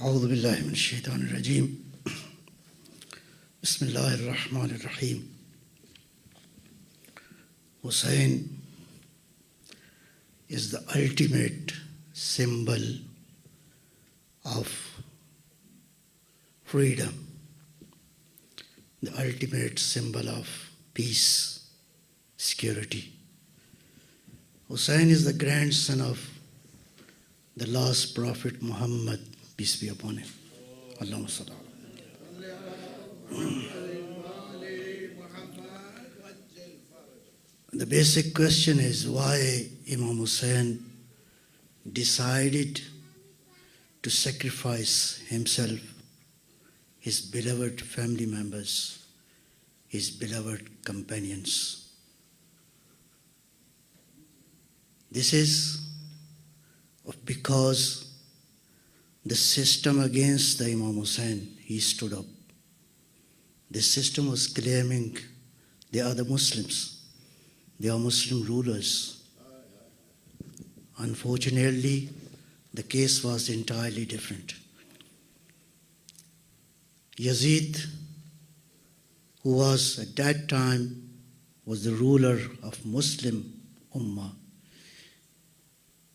أعوذ بالله من الشيطان الرجيم بسم الله الرحمن الرحيم. Hussein is the ultimate symbol of freedom, the ultimate symbol of peace, security. Hussein is the grandson of the last prophet Muhammad, peace be upon him. Allahumma salli ala. The basic question is why Imam Hussein decided to sacrifice himself, his beloved family members, his beloved companions. This is because the system against the Imam Hussein, he stood up. This system was claiming they are the Muslims, they are Muslim rulers. Unfortunately, the case was entirely different. Yazid, who was at that time was the ruler of Muslim Ummah,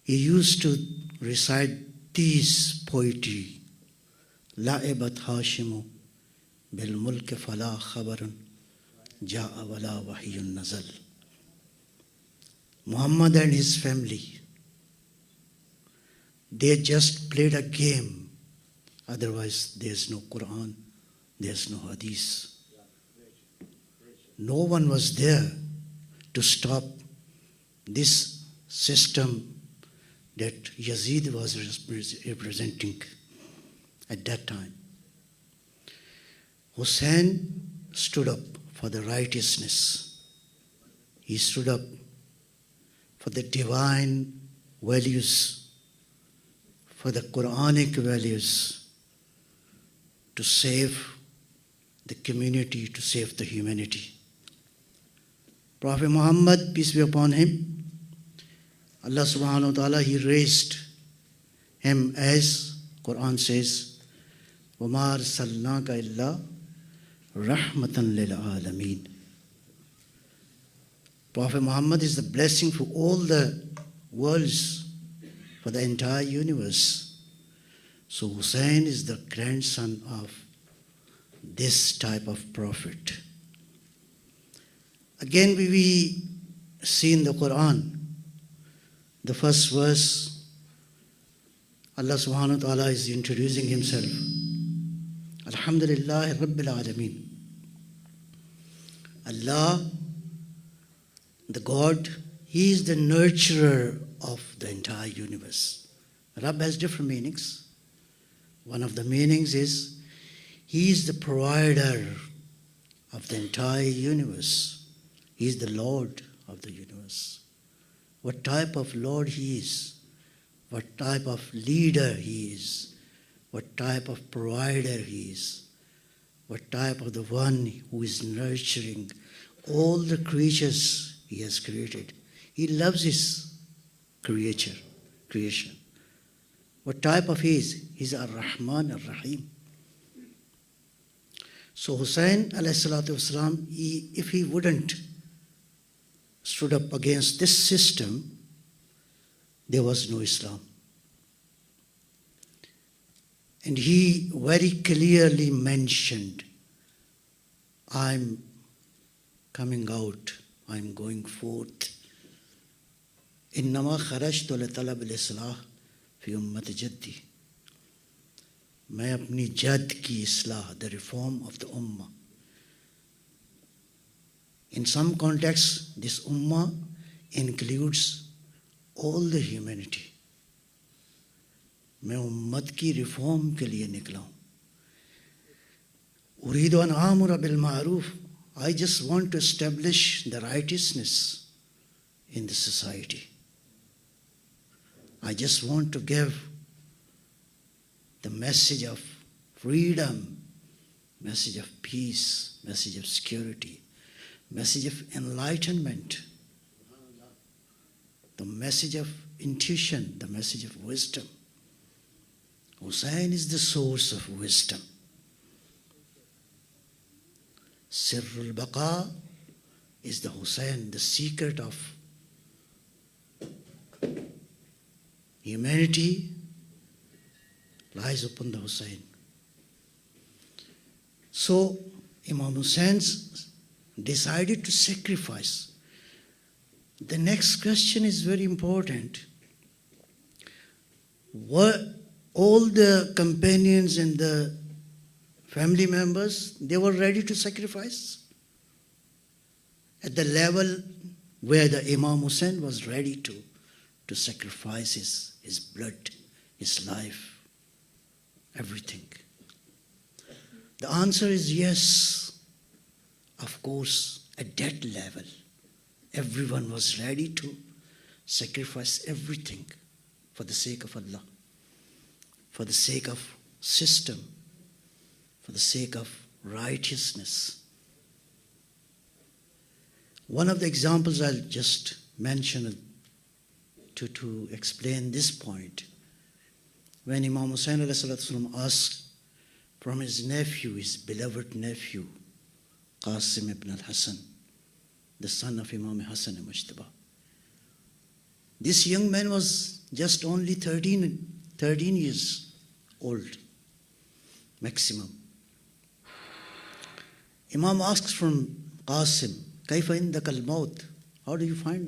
he used to recite these poetry. La'ibat Hashimu bil mulk fala khabarun ja'a wala wahyun nazal. Muhammad and his family, they just played a game. Otherwise, there's no Quran, there's no Hadith. No one was there to stop this system that Yazid was representing at that time. Hussein stood up for the righteousness. He stood up for the divine values, for the Quranic values, to save the community, to save the humanity. Prophet Muhammad, peace be upon him, Allah subhanahu wa ta'ala, he raised him as Quran says, وَمَا أَرْسَلْنَاكَ إِلَّا رَحْمَةً لِلْعَالَمِينَ. Prophet Muhammad is the blessing for all the worlds, for the entire universe. So Hussein is the grandson of this type of prophet. Again, we see in the Quran, the first verse, Allah subhanahu wa ta'ala is introducing himself. Alhamdulillah Rabbil Alameen. Allah, the God, he is the nurturer of the entire universe. Rabb has different meanings. One of the meanings is he is the provider of the entire universe. He is the Lord of the universe. What type of Lord he is, what type of leader he is, what type of provider he is, what type of the one who is nurturing all the creatures he has created. He loves his creation. What type of he is? He's Ar-Rahman Ar-Rahim. So Hussein alayhi salatu wasalam, if he wouldn't stood up against this system, there was no Islam. And he very clearly mentioned, I'm coming out, I'm going forth. إنما خرجت لطلب الإصلاح في أمة جدي. मैं अपनी जद की इस्लाह, the reform of the ummah. In some contexts, this ummah includes all the humanity. मैं उम्मत की reform के लिए निकला हूँ. उरीदु अन आमुर बिल मारूफ. I just want to establish the righteousness in the society. I just want to give the message of freedom, message of peace, message of security, message of enlightenment, the message of intuition, the message of wisdom. Hussein is the source of wisdom. Sirrul Baqa is the Hussein, the secret of humanity lies upon the Hussein. So Imam Hussein decided to sacrifice. The next question is very important. Were all the companions and the family members, they were ready to sacrifice? At the level where the Imam Hussein was ready to sacrifice his blood, his life, everything. The answer is yes. Of course, at that level, everyone was ready to sacrifice everything for the sake of Allah, for the sake of system, for the sake of righteousness. One of the examples I'll just mention to explain this point. When Imam Hussain asked from his nephew, his beloved nephew, Qasim ibn al-Hassan, the son of Imam Hassan al-Mujtaba. This young man was just only 13 years old, maximum. Imam asks from Qasim, Kaifa indaka al-maut? How do you find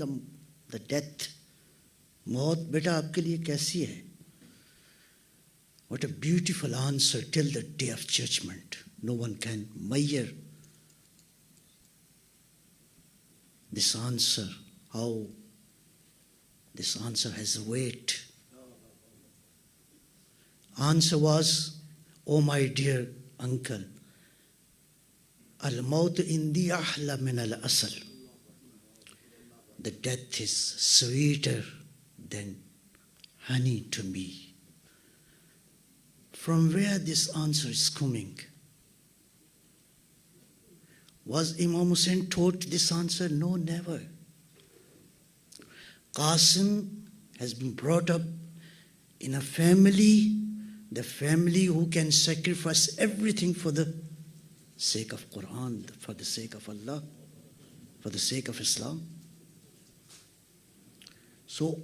the death? Maut beta aapke liye kaisi hai? What a beautiful answer till the day of judgment. No one can measure this answer, how this answer has weight. Answer was, oh my dear uncle, al-maut indi ahla min al-asal. The death is sweeter than honey to me. From where this answer is coming? Was Imam Hussain taught this answer? No, never. Qasim has been brought up in a family, the family who can sacrifice everything for the sake of Quran, for the sake of Allah, for the sake of Islam. So,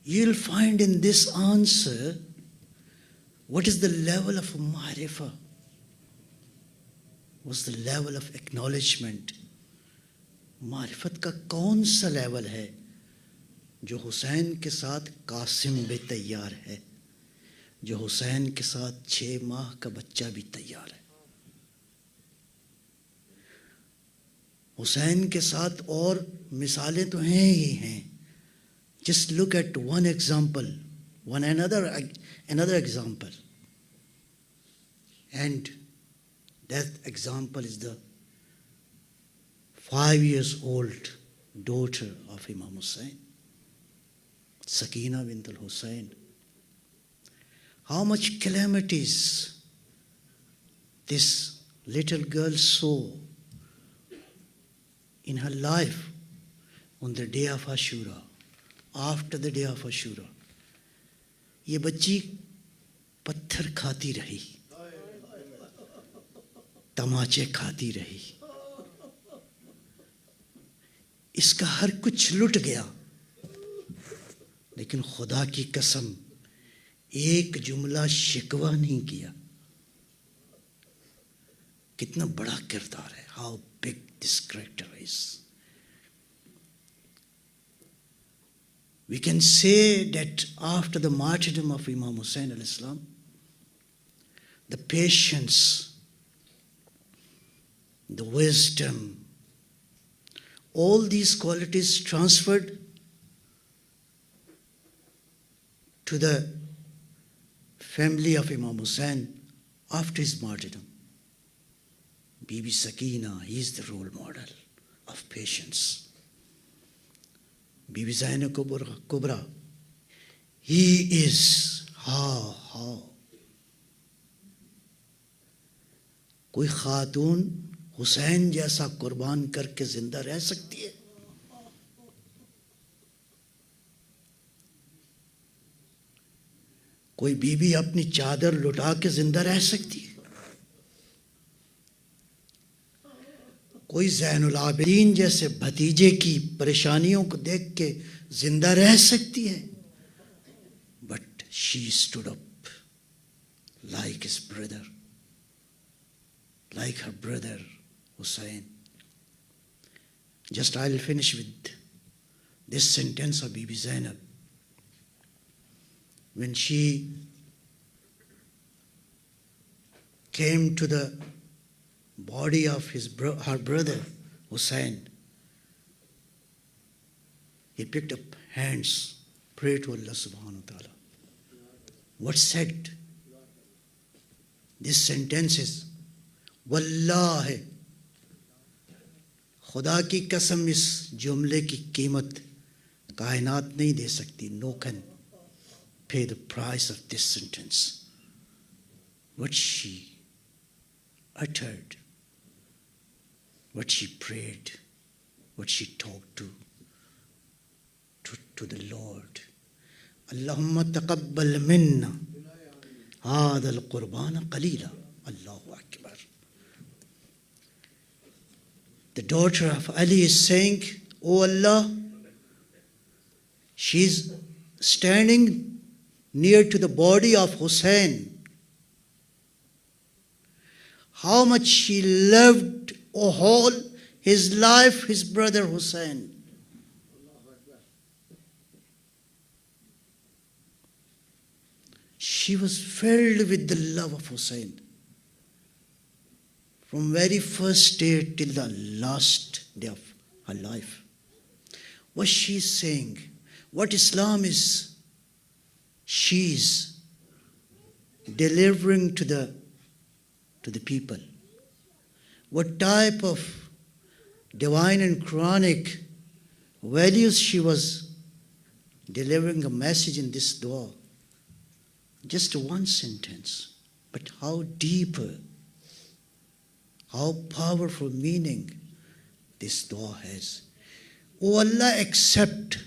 you'll find in this answer, what is the level of ma'rifah? What's the level of acknowledgement? मारिफत का कौन सा level है जो हुसैन के साथ कासिम भी तैयार है, जो हुसैन के साथ 6 माह का बच्चा भी तैयार है। हुसैन के साथ और मिसालें तो हैं ही हैं. Just look at one example, another example. And that example is the 5 years old daughter of Imam Hussain, Sakina bint al-Hussain. How much calamities this little girl saw in her life on the day of Ashura, after the day of Ashura. ये बच्ची पत्थर खाती रही, तमाचे खाती रही, इसका हर कुछ लुट गया, लेकिन खुदा की कसम एक जुमला शिकवा नहीं किया. कितना बड़ा किरदार है. How big this character is. We can say that after the martyrdom of Imam Hussain al-Islam, the patience, the wisdom, all these qualities transferred to the family of Imam Hussain after his martyrdom. Bibi Sakina, he is the role model of patience. Bibi Zainab Kubra, he is how. कोई खातून हुसैन जैसा कुर्बान करके जिंदा रह सकती है? कोई बीवी अपनी चादर लुटा के जिंदा रह सकती है? कोई ज़ैनुल आबिदीन जैसे भतीजे की परेशानियों को देख के जिंदा रह सकती है? But she stood up like his brother, like her brother Hussein. Just I'll finish with this sentence of Bibi Zainab. When she came to the body of her brother Hussein, he picked up hands, prayed to Allah subhanahu wa ta'ala. What said? This sentence is, वल्लाह, खुदा की कसम इस जुमले की कीमत कायनात नहीं दे सकती. No can pay the price of this sentence. What she uttered, what she prayed, what she talked to the Lord. Allahumma taqabbal minna hadha al-qurbana qalila. Allahu Akbar. The daughter of Ali is saying, "Oh Allah," she's standing near to the body of Hussein. How much she loved all his life, his brother Hussein. She was filled with the love of Hussein. From very first day till the last day of her life. What she's saying, what Islam is, she's delivering to the people. What type of divine and Quranic values she was delivering a message in this dua. Just one sentence, but how deeper, how powerful meaning this dua has. Oh Allah, accept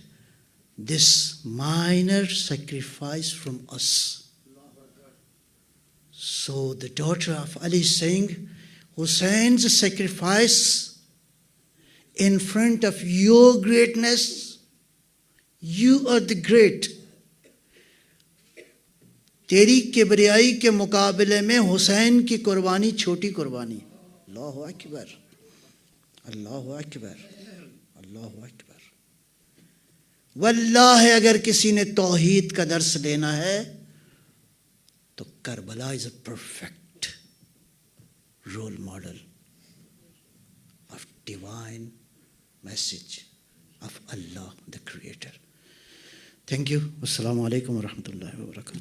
this minor sacrifice from us. So the daughter of Ali is saying, Hussein's sacrifice in front of your greatness, you are the great. तेरी किबरियाई के मुकाबले में हुसैन की कुर्बानी छोटी कुर्बानी. अल्लाहु अकबर, अल्लाहु अकबर, अल्लाहु अकबर. वल्लाह अगर किसी ने तौहीद का दर्स लेना है तो Karbala is a perfect role model of divine message of Allah the Creator. Thank you. Assalamu alaikum wa rahmatullahi wa barakatuh.